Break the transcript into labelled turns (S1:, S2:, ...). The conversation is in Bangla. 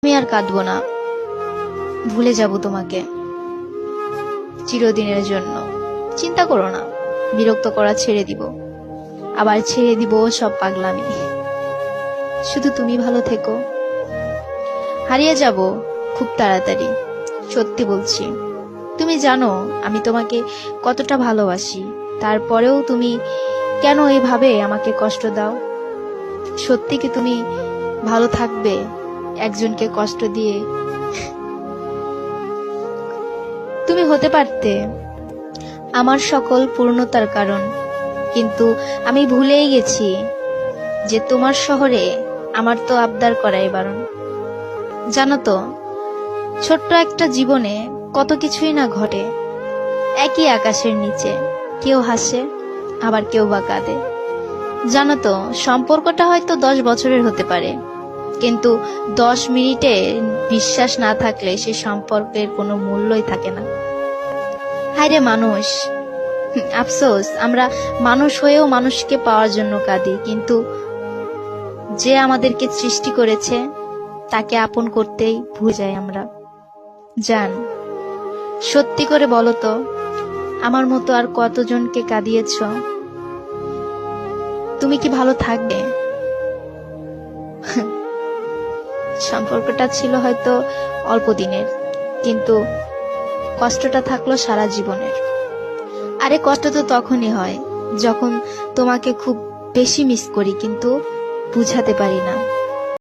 S1: আমি আর কাঁদবো না, ভুলে যাব তোমাকে চিরদিনের জন্য। চিন্তা করো না, বিরক্ত করা ছেড়ে দিব, আবার ছেড়ে দিব সব পাগলামি। শুধু তুমি ভালো থেকো। হারিয়ে যাব খুব তাড়াতাড়ি, সত্যি বলছি। তুমি জানো আমি তোমাকে কতটা ভালোবাসি, তারপরেও তুমি কেন এইভাবে আমাকে কষ্ট দাও? সত্যি কি তুমি ভালো থাকবে একজনকে কষ্ট দিয়ে? তুমি হতে পারতে আমার সকল পূর্ণতার কারণ, কিন্তু আমি ভুলেই গেছি যে তোমার শহরে আমার তো আবদার করাই বারণ। জানো তো, ছোট্ট একটা জীবনে কত কিছুই না ঘটে। একই আকাশের নিচে কেউ হাসে, আবার কেউ বা কাঁদে। জানো তো, সম্পর্কটা হয়তো 10 বছরের হতে পারে, কিন্তু 10 মিনিটে বিশ্বাস না থাকলে সে সম্পর্কের কোনো মূল্যই থাকে না। হায়রে মানুষ, আফসোস আমরা মানুষ হয়েও মানুষকে পাওয়ার জন্য কাঁদি, কিন্তু যে আমাদেরকে সৃষ্টি করেছে তাকে আপন করতেই ভুলে যাই আমরা। জান, সত্যি করে বলো তো, আমার মতো আর কতজনকে কাঁদিয়েছ? তুমি কি ভালো থাকবে? সম্পর্কটা ছিল হয়তো অল্প দিনের, কিন্তু কষ্টটা থাকলো সারা জীবনের। আরে কষ্ট তো তখনই হয় যখন তোমাকে খুব বেশি মিস করি, কিন্তু বুঝাতে পারি না।